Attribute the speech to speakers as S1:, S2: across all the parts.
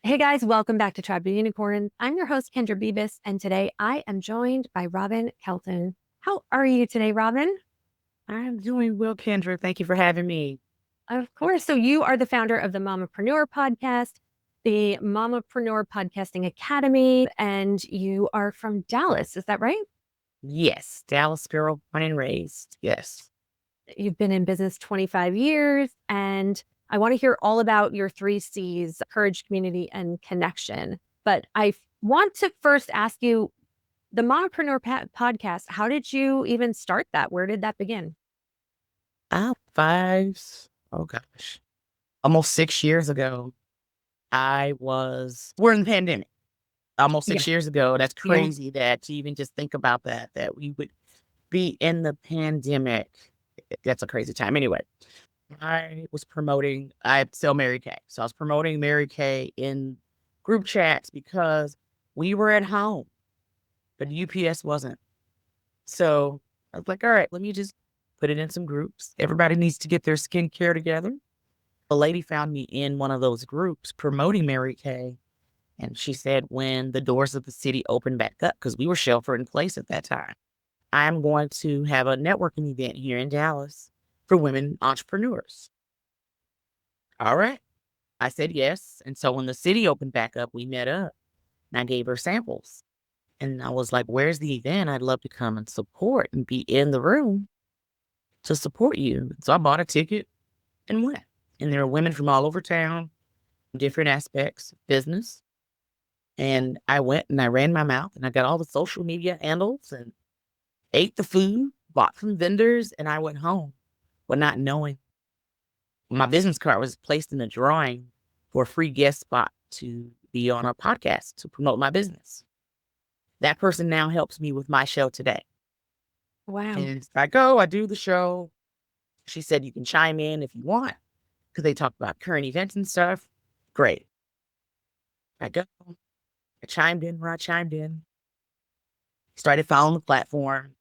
S1: Hey guys, welcome back to Tribe of Unicorns. I'm your host, Kendra Bibas, and today I am joined by Robin Kelton. How are you today, Robin?
S2: I'm doing well, Kendra. Thank you for having me.
S1: Of course. So, you are the founder of the Mamapreneur Podcast, the Mamapreneur Podcasting Academy, and you are from Dallas. Is that right?
S2: Yes, Dallas girl, born and raised. Yes.
S1: You've been in business 25 years, and I want to hear all about your three C's: courage, community, and connection. But I want to first ask you, the Mompreneur podcast, how did you even start that? Where did that begin?
S2: Oh gosh, almost 6 years ago, we're in the pandemic. Almost
S1: Yeah.
S2: 6 years ago. That's
S1: Yeah.
S2: crazy that to even just think about that we would be in the pandemic. That's a crazy time. Anyway, I sell Mary Kay. So I was promoting Mary Kay in group chats because we were at home, but UPS wasn't. So I was like, all right, let me just put it in some groups. Everybody needs to get their skincare together. A lady found me in one of those groups promoting Mary Kay. And she said, when the doors of the city opened back up, because we were sheltered in place at that time, I'm going to have a networking event here in Dallas for women entrepreneurs. All right. I said yes. And so when the city opened back up, we met up and I gave her samples. And I was like, where's the event? I'd love to come and support and be in the room to support you. So I bought a ticket and went. And there were women from all over town, different aspects of business. And I went and I ran my mouth and I got all the social media handles and ate the food, bought from vendors, and I went home, but not knowing my business card was placed in a drawing for a free guest spot to be on a podcast to promote my business. That person now helps me with my show today.
S1: Wow.
S2: And I go, I do the show. She said, you can chime in if you want, because they talk about current events and stuff. Great. I go, I chimed in where I chimed in, started following the platform,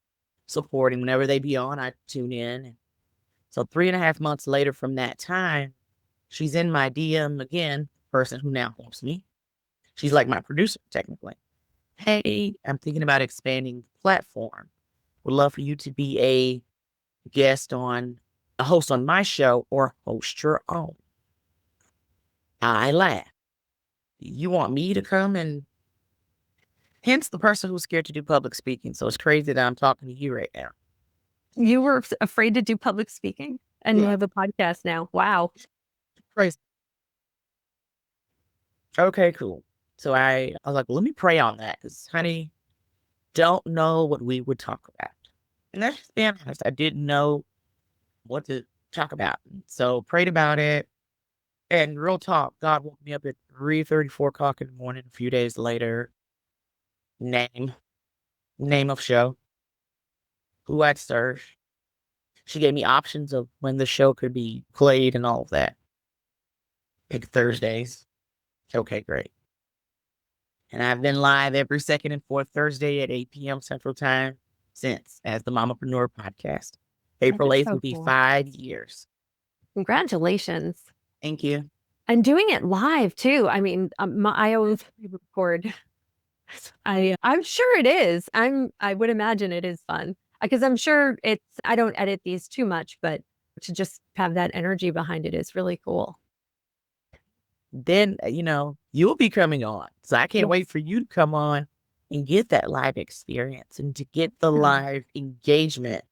S2: supporting whenever they be on, I tune in. So 3.5 months later from that time, she's in my DM again, person who now helps me. She's like my producer, technically. Hey, I'm thinking about expanding the platform. Would love for you to be a host on my show or host your own. I laugh. You want me to come and hence the person who's scared to do public speaking. So it's crazy that I'm talking to you right now.
S1: You were afraid to do public speaking and you
S2: Yeah.
S1: have a podcast now. Wow.
S2: Crazy. Okay, cool. So I was like, well, let me pray on that because, honey, don't know what we would talk about. And that's just being honest. I didn't know what to talk about. So prayed about it. And real talk, God woke me up at 3:30, 4 o'clock in the morning. A few days later, name, name of show, who I'd serve. She gave me options of when the show could be played and all of that. Pick Thursdays. Okay, great. And I've been live every second and fourth Thursday at 8 p.m. Central Time since as the Mamapreneur Podcast.
S1: That
S2: April
S1: is
S2: 8th will
S1: so
S2: be
S1: cool.
S2: 5 years.
S1: Congratulations.
S2: Thank you.
S1: And doing it live too. I mean, I always record. I'm sure it is. I would imagine it is fun because I'm sure I don't edit these too much, but to just have that energy behind it is really cool.
S2: Then, you'll be coming on. So I can't wait
S1: Yes.
S2: for you to come on and get that live experience and to get the live engagement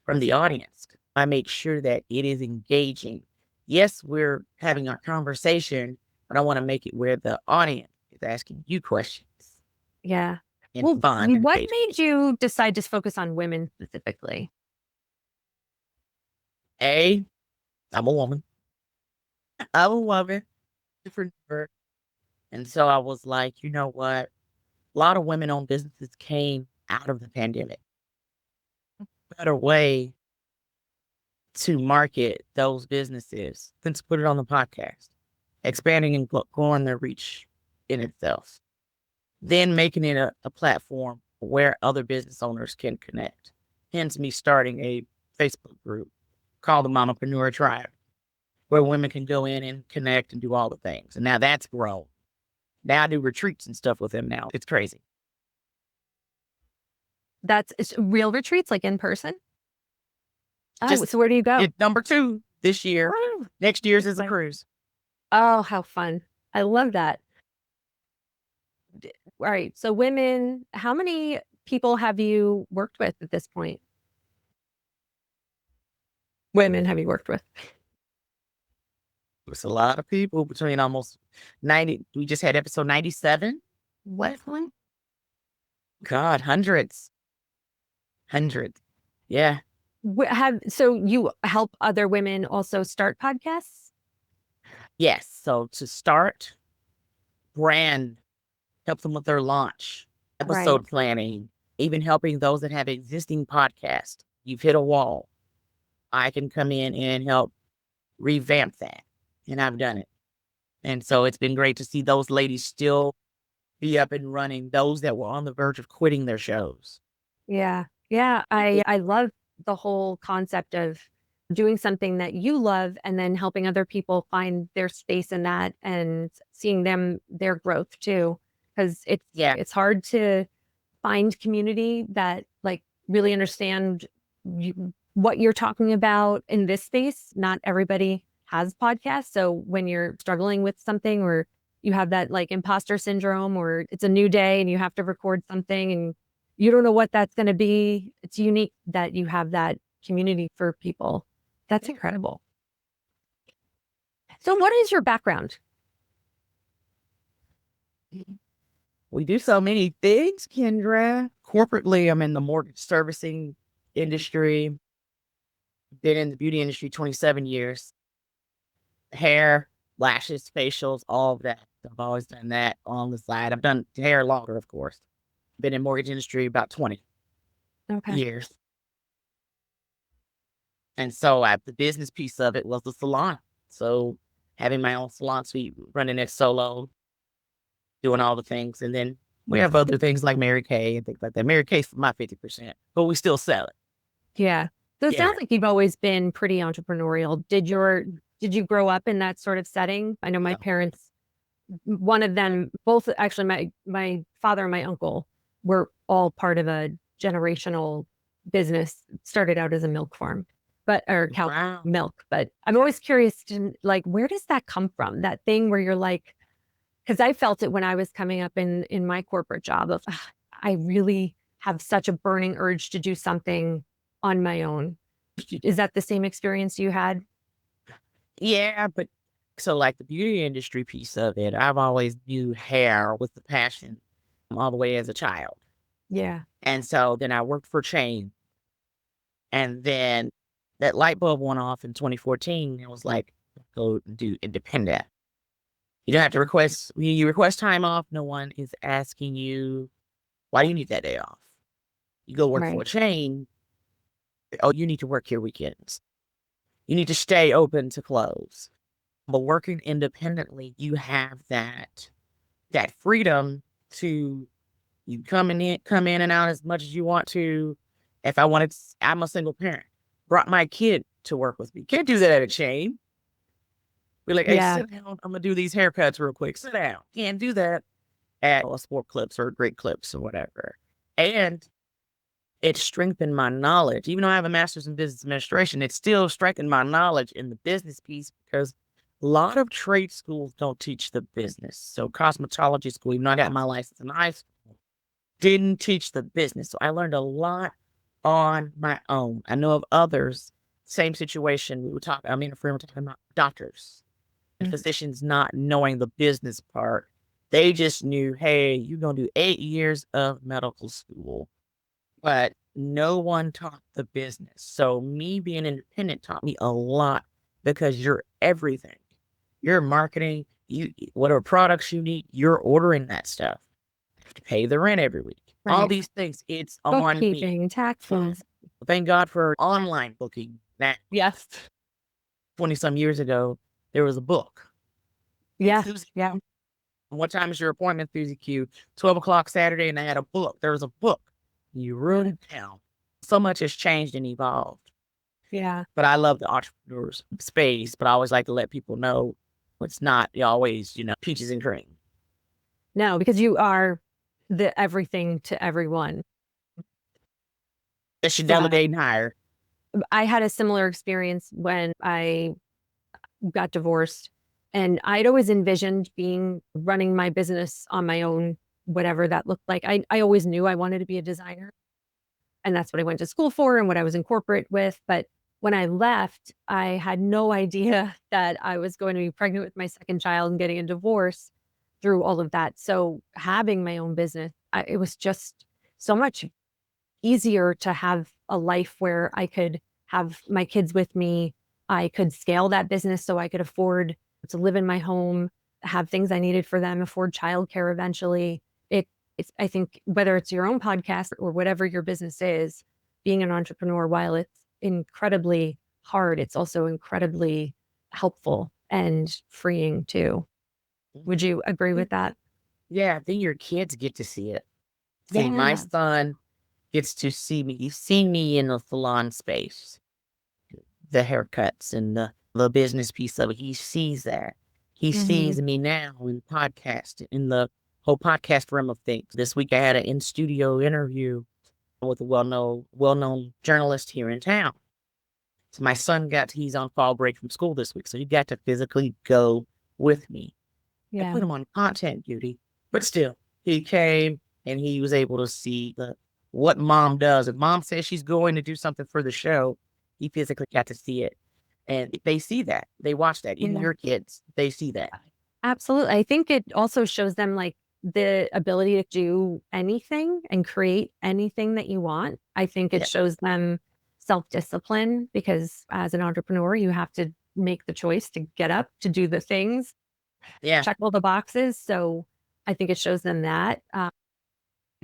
S2: from the audience. I make sure that it is engaging. Yes, we're having our conversation, but I want to make it where the audience is asking you questions
S1: Yeah.
S2: and
S1: Well,
S2: fun and
S1: what
S2: engaging.
S1: made you decide to focus on women specifically?
S2: I'm a woman. I'm a woman. Different. And so I was like, you know what? A lot of women-owned businesses came out of the pandemic. Better way to market those businesses than to put it on the podcast, expanding and growing their reach in itself. Then making it a platform where other business owners can connect. Hence me starting a Facebook group called the Mamapreneur Tribe, where women can go in and connect and do all the things. And now that's grown. Now I do retreats and stuff with him now. It's crazy.
S1: It's real retreats, like in person? Oh,
S2: Just
S1: so where do you go?
S2: number 2 this year.
S1: Oh,
S2: Next year's is a cruise.
S1: oh, how fun. I love that. All right. So women, how many people have you worked with at this point? Women have you worked with?
S2: It's a lot of people between almost 90. We just had episode 97. What? God, hundreds. Hundreds. Yeah.
S1: So you help other women also start podcasts?
S2: Yes. So to start, brand, help them with their launch, episode planning, even helping those that have existing podcasts. You've hit a wall. I can come in and help revamp that. And I've done it. And so it's been great to see those ladies still be up and running, those that were on the verge of quitting their shows.
S1: Yeah. Yeah. I love the whole concept of doing something that you love and then helping other people find their space in that and seeing their growth too. Because it's hard to find community that like really understand what you're talking about in this space. Not everybody has podcasts. So when you're struggling with something or you have that like imposter syndrome or it's a new day and you have to record something and you don't know what that's going to be, it's unique that you have that community for people. That's incredible. So what is your background?
S2: We do so many things, Kendra. Corporately, I'm in the mortgage servicing industry. Been in the beauty industry 27 years. Hair, lashes, facials, all of that. I've always done that on the side. I've done hair longer, of course. Been in mortgage industry about 20 years. And so the business piece of it was the salon. So having my own salon suite, running it solo, doing all the things. And then we have other things like Mary Kay and things like that. Mary Kay's my 50%, but we still sell it.
S1: Yeah. So it sounds like you've always been pretty entrepreneurial. Did you grow up in that sort of setting? I know my parents, one of them, both actually my father and my uncle were all part of a generational business. Started out as a milk farm, or cow milk. But I'm always curious to like, where does that come from? That thing where you're like, because I felt it when I was coming up in my corporate job of, I really have such a burning urge to do something on my own. Is that the same experience you had?
S2: Yeah, but so like the beauty industry piece of it, I've always viewed hair with the passion all the way as a child.
S1: Yeah.
S2: And so then I worked for chain. And then that light bulb went off in 2014. It was like, go do independent. You don't have to request, when you request time off, no one is asking you, why do you need that day off? You go work for a chain. Oh, you need to work your weekends. You need to stay open to close. But working independently, you have that freedom to you come in and out as much as you want to. If I wanted, I'm a single parent. Brought my kid to work with me. Can't do that at a chain. Be like, hey, sit down. I'm gonna do these haircuts real quick. Sit down. Can't do that at a Sport Clips or Great Clips or whatever. And it strengthened my knowledge. Even though I have a master's in business administration, it still strengthened my knowledge in the business piece because a lot of trade schools don't teach the business. So cosmetology school, even though I got my license in high school, didn't teach the business. So I learned a lot on my own. I know of others, same situation. We were talking, me and a friend were talking about doctors and physicians not knowing the business part. They just knew, hey, you're going to do 8 years of medical school. But no one taught the business. So me being independent taught me a lot because you're everything. You're marketing, whatever products you need, you're ordering that stuff. You have to pay the rent every week. All these things, it's on me.
S1: Bookkeeping, taxes.
S2: Thank God for online booking. That 20 some years ago, there was a book.
S1: Yeah.
S2: What time is your appointment, Susie Q? 12 o'clock Saturday, and I had a book. There was a book. You wrote it down. So much has changed and evolved.
S1: Yeah.
S2: But I love the entrepreneurs space, but I always like to let people know it's not always, peaches and cream.
S1: No, because you are the everything to everyone.
S2: That should
S1: So
S2: delegate and hire.
S1: I had a similar experience when I got divorced, and I'd always envisioned running my business on my own, whatever that looked like. I always knew I wanted to be a designer, and that's what I went to school for and what I was in corporate with. But when I left, I had no idea that I was going to be pregnant with my second child and getting a divorce through all of that. So having my own business, it was just so much easier to have a life where I could have my kids with me. I could scale that business so I could afford to live in my home, have things I needed for them, afford childcare eventually. It's, I think, whether it's your own podcast or whatever your business is, being an entrepreneur, while it's incredibly hard, it's also incredibly helpful and freeing too. Would you agree with that?
S2: Yeah, then your kids get to see it. See, my
S1: Yeah.
S2: son gets to see me. He's seen me in the salon space, the haircuts and the business piece of it. He sees that. He
S1: Mhm.
S2: sees me now in podcast, in the whole podcast realm of things. This week I had an in-studio interview with a well-known journalist here in town. So my son he's on fall break from school this week, so he got to physically go with me. I
S1: Yeah.
S2: put him on content duty, but still, he came and he was able to see what mom does. If mom says she's going to do something for the show, he physically got to see it. And they see that. They watch that. Even
S1: Yeah.
S2: your kids, they see that.
S1: Absolutely. I think it also shows them like the ability to do anything and create anything that you want. I think it
S2: Yeah.
S1: shows them self-discipline because as an entrepreneur, you have to make the choice to get up, to do the things,
S2: Yeah.
S1: check all the boxes. So I think it shows them that.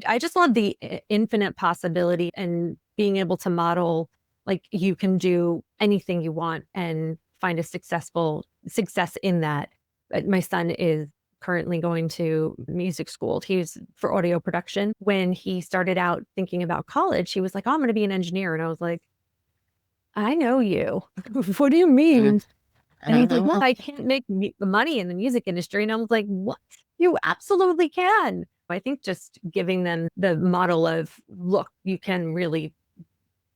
S1: I just love the infinite possibility and being able to model like you can do anything you want and find a success in that. My son is currently going to music school. He's for audio production. When he started out thinking about college, he was like, "Oh, I'm going to be an engineer." And I was like, "I know you. What do you mean?" And he's like, "Well, I can't make money in the music industry." And I was like, "What? You absolutely can." I think just giving them the model of, look, you can really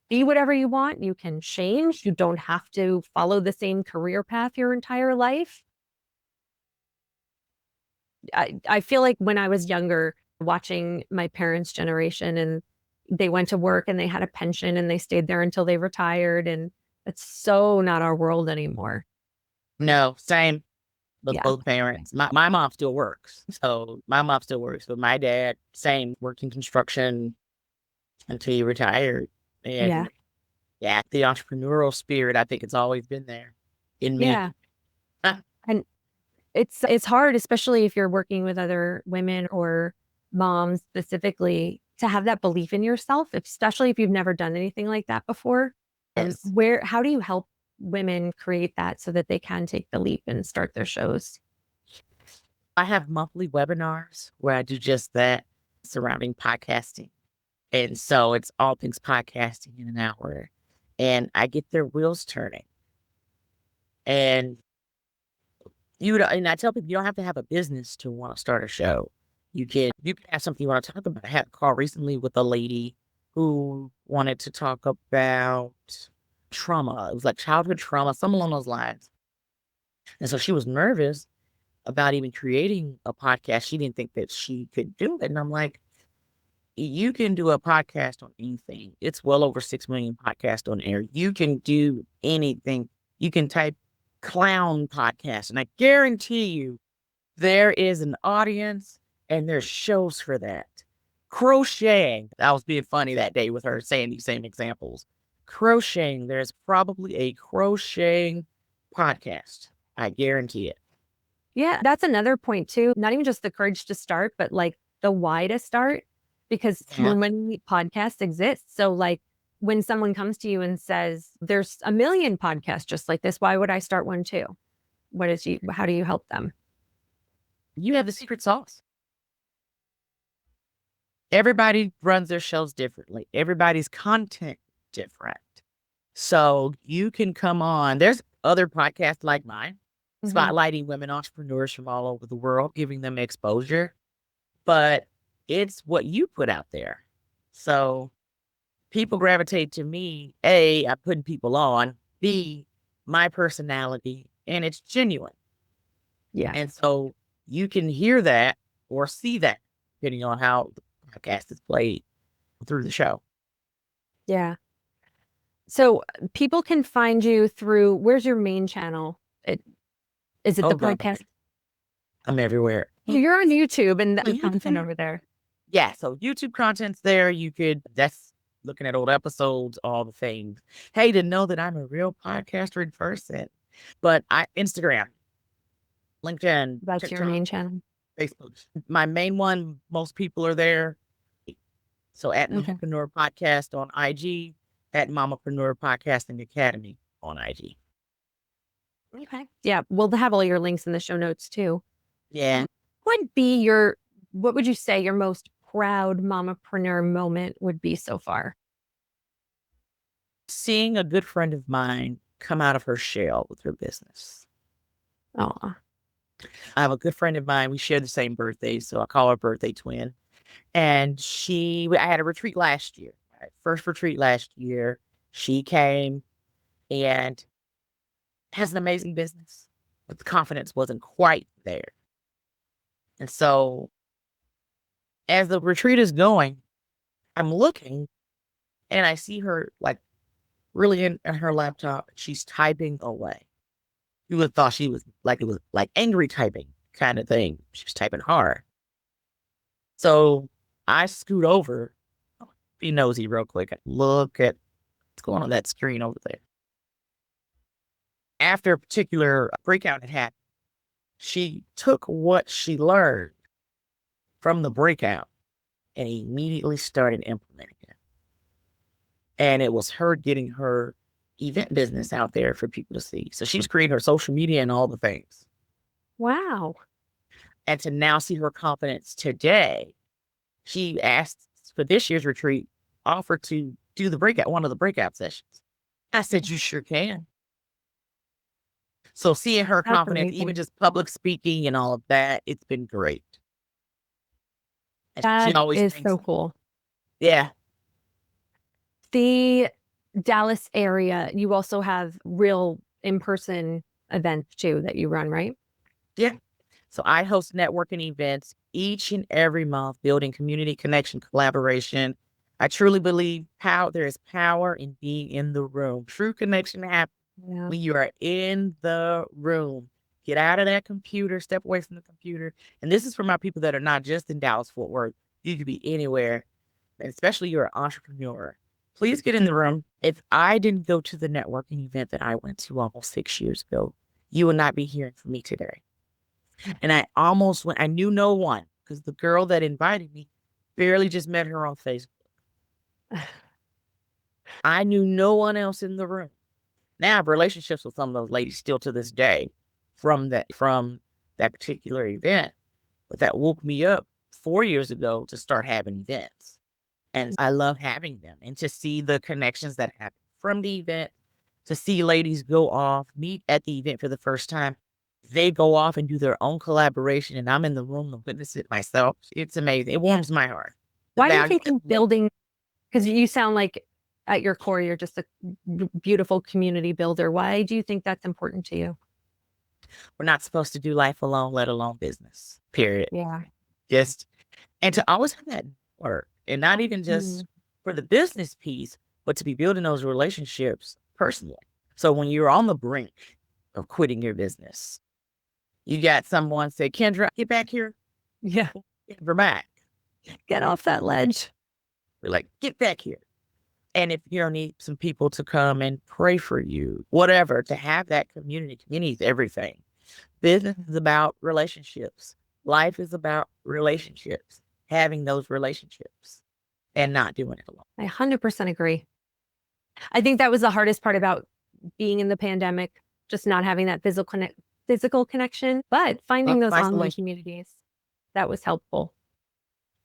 S1: be whatever you want. You can change. You don't have to follow the same career path your entire life. I feel like when I was younger, watching my parents' generation and they went to work and they had a pension and they stayed there until they retired. And it's so not our world anymore.
S2: No, same with
S1: Yeah.
S2: both parents. My mom still works. So my mom still works, but my dad, same, working construction until he retired.
S1: Yeah.
S2: And yeah, the entrepreneurial spirit, I think it's always been there in me.
S1: Yeah. And it's hard, especially if you're working with other women or moms specifically, to have that belief in yourself, especially if you've never done anything like that before. And
S2: Yes.
S1: how do you help women create that so that they can take the leap and start their shows?
S2: I have monthly webinars where I do just that surrounding podcasting. And so it's all things podcasting in an hour. And I get their wheels turning. And and I tell people you don't have to have a business to want to start a show. You can have something you want to talk about. I had a call recently with a lady who wanted to talk about trauma. It was like childhood trauma, something along those lines. And so she was nervous about even creating a podcast. She didn't think that she could do it. And I'm like, you can do a podcast on anything. It's well over 6 million podcasts on air. You can do anything. You can type clown podcast, and I guarantee you there is an audience and there's shows for that. Crocheting. I was being funny that day with her saying these same examples. Crocheting. There's probably a crocheting podcast. I guarantee it.
S1: Yeah, that's another point too. Not even just the courage to start, but like the why to start, because
S2: Yeah.
S1: many podcasts exist. So like when someone comes to you and says, "There's a million podcasts just like this, why would I start one too?" How do you help them?
S2: You have the secret sauce. Everybody runs their shows differently. Everybody's content different. So you can come on. There's other podcasts like mine,
S1: Mhm.
S2: spotlighting women entrepreneurs from all over the world, giving them exposure. but it's what you put out there. So people gravitate to me. A, I'm putting people on. B, my personality, and it's genuine.
S1: Yeah.
S2: And so you can hear that or see that depending on how the podcast is played through the show.
S1: Yeah. So people can find you through, where's your main channel? Is it the
S2: God.
S1: podcast?
S2: I'm everywhere.
S1: You're on YouTube and the content over there.
S2: Yeah. So YouTube content's there. That's looking at old episodes, all the things. Hey, to know that I'm a real podcaster in person. But Instagram, LinkedIn,
S1: That's
S2: TikTok,
S1: your main channel.
S2: Facebook. My main one, most people are there. So at
S1: Okay.
S2: Mamapreneur Podcast on IG, at Mamapreneur Podcasting Academy on IG.
S1: Okay. Yeah. We'll have all your links in the show notes too.
S2: Yeah.
S1: What would you say your most proud mamapreneur moment would be so far?
S2: Seeing a good friend of mine come out of her shell with her business.
S1: Oh,
S2: I have a good friend of mine. We share the same birthday, so I call her birthday twin. And I had a retreat last year, first retreat last year. She came and has an amazing business, but the confidence wasn't quite there. And so as the retreat is going, I'm looking and I see her like really in her laptop. She's typing away. You would have thought she was like, it was like angry typing kind of thing. She was typing hard. So I scoot over, be nosy real quick. Look at what's going on that screen over there. After a particular breakout had happened, she took what she learned from the breakout and immediately started implementing it. And it was her getting her event business out there for people to see. So she was creating her social media and all the things.
S1: wow.
S2: And to now see her confidence today, she asked for this year's retreat, offered to do one of the breakout sessions. I said, you sure can. So seeing her
S1: That's
S2: confidence,
S1: amazing.
S2: even just public speaking and all of that, it's been great. And she
S1: That
S2: always
S1: is
S2: thinks,
S1: so cool.
S2: yeah,
S1: The Dallas area, you also have real in-person events too that you run, right?
S2: yeah. So I host networking events each and every month, building community connection, collaboration. I truly believe there is power in being in the room. True connection happens
S1: Yeah.
S2: when you are in the room. Get out of that computer, step away from the computer. And this is for my people that are not just in Dallas, Fort Worth. You could be anywhere, and especially you're an entrepreneur. Please get in the room. If I didn't go to the networking event that I went to almost 6 years ago, you would not be hearing from me today. And I almost went, I knew no one because the girl that invited me barely just met her on Facebook. I knew no one else in the room. Now I have relationships with some of those ladies still to this day from that particular event. But that woke me up 4 years ago to start having events. And I love having them and to see the connections that happen from the event, to see ladies go off, meet at the event for the first time. They go off and do their own collaboration, and I'm in the room to witness it myself. It's amazing. It warms my heart.
S1: Why do you think in building, because you sound like at your core, you're just a beautiful community builder. Why do you think that's important to you?
S2: We're not supposed to do life alone, let alone business, period.
S1: Yeah.
S2: And to always have that work, and not even just for the business piece, but to be building those relationships personally. So when you're on the brink of quitting your business, you got someone say, Kendra, get back here.
S1: Yeah.
S2: We're back.
S1: Get off that ledge.
S2: We're like, get back here. And if you need some people to come and pray for you, whatever, to have that community is everything. Business is about relationships. Life is about relationships, having those relationships and not doing it alone.
S1: I 100% agree. I think that was the hardest part about being in the pandemic, just not having that physical connection, but finding those online communities, that was helpful.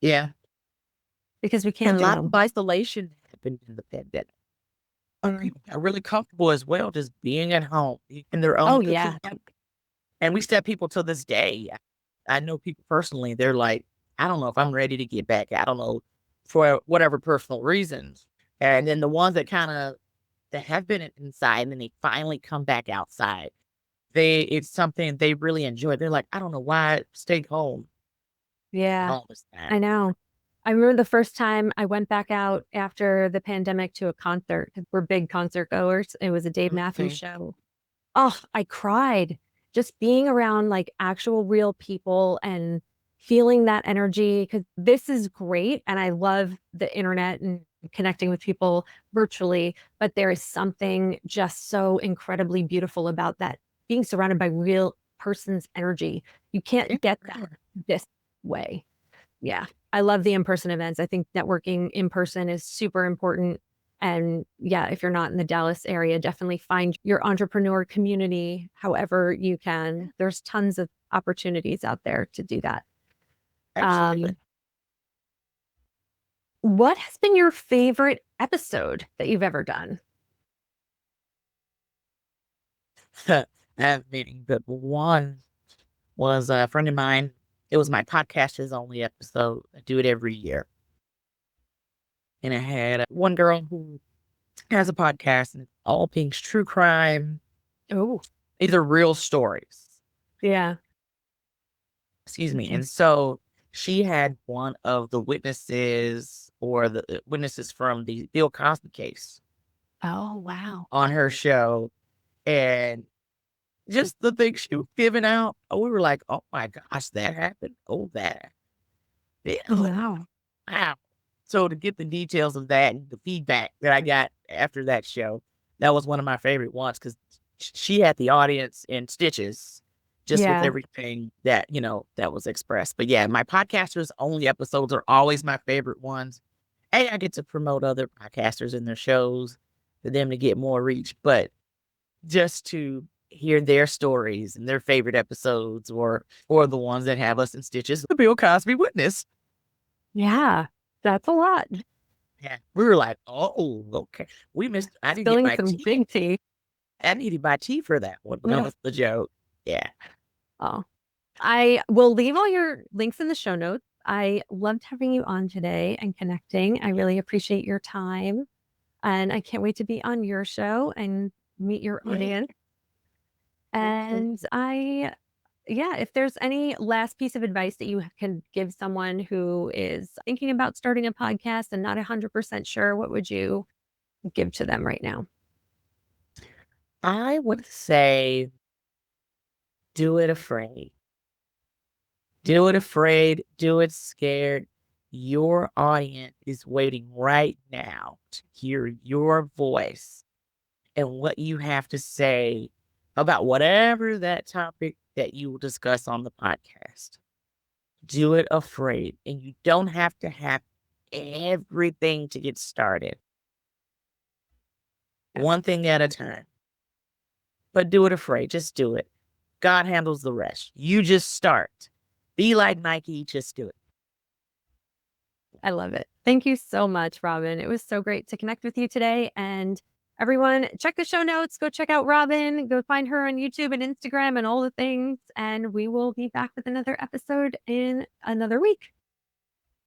S2: Yeah.
S1: Because we can't do
S2: a lot of isolation happened in the pandemic. People got really comfortable as well, just being at home in their own.
S1: Oh, yeah.
S2: And we still have people to this day. I know people personally, they're like, I don't know if I'm ready to get back. I don't know, for whatever personal reasons. And then the ones that that have been inside and then they finally come back outside. It's something they really enjoy. They're like, I don't know why I stayed home
S1: Yeah,
S2: all this time.
S1: I know. I remember the first time I went back out after the pandemic to a concert. 'Cause we're big concert goers. It was a Dave Matthews
S2: Mhm.
S1: show. Oh, I cried just being around like actual real people and feeling that energy because this is great. And I love the internet and connecting with people virtually. But there is something just so incredibly beautiful about that being surrounded by real person's energy. You
S2: Yeah.
S1: can't get that this way. Yeah. I love the in-person events. I think networking in person is super important. And yeah, if you're not in the Dallas area, definitely find your entrepreneur community however you can. There's tons of opportunities out there to do that.
S2: Absolutely.
S1: Um, what has been your favorite episode that you've ever done?
S2: I have many, but one was a friend of mine. It was my podcasters only episode. I do it every year. And I had one girl who has a podcast and it's all things true crime.
S1: Oh,
S2: These are real stories.
S1: yeah.
S2: Excuse me.
S1: Okay.
S2: And so she had one of the witnesses or the witnesses from the Bill Cosby case
S1: Oh, wow.
S2: on her show. And just the things she was giving out, we were like, oh my gosh, that happened. Oh, that. Yeah.
S1: Wow.
S2: Wow. So to get the details of that and the feedback that I got after that show, that was one of my favorite ones because she had the audience in stitches just with
S1: Yeah.
S2: everything that, that was expressed. But yeah, my podcasters only episodes are always my favorite ones. And I get to promote other podcasters in their shows for them to get more reach. But just to hear their stories and their favorite episodes or the ones that have us in stitches, the Bill Cosby witness.
S1: Yeah. That's a lot.
S2: Yeah. We were like, "Oh, okay." We missed I didn't get
S1: Spilling
S2: my
S1: some
S2: tea.
S1: big tea.
S2: I needed my tea for that one. That was the joke. Yeah.
S1: Oh. I will leave all your links in the show notes. I loved having you on today and connecting. I really appreciate your time. And I can't wait to be on your show and meet your audience. And yeah, if there's any last piece of advice that you can give someone who is thinking about starting a podcast and not 100% sure, what would you give to them right now?
S2: I would say do it afraid. Do it afraid, do it scared. Your audience is waiting right now to hear your voice and what you have to say about whatever that topic that you will discuss on the podcast. Do it afraid, and you don't have to have everything to get started.
S1: Yeah,
S2: One thing at a time, but do it afraid. Just do it. God handles the rest. You just start. Be like Nike, just do it.
S1: I love it. Thank you so much, Robin. It was so great to connect with you today. And everyone, check the show notes. Go check out Robin. Go find her on YouTube and Instagram and all the things. And we will be back with another episode in another week.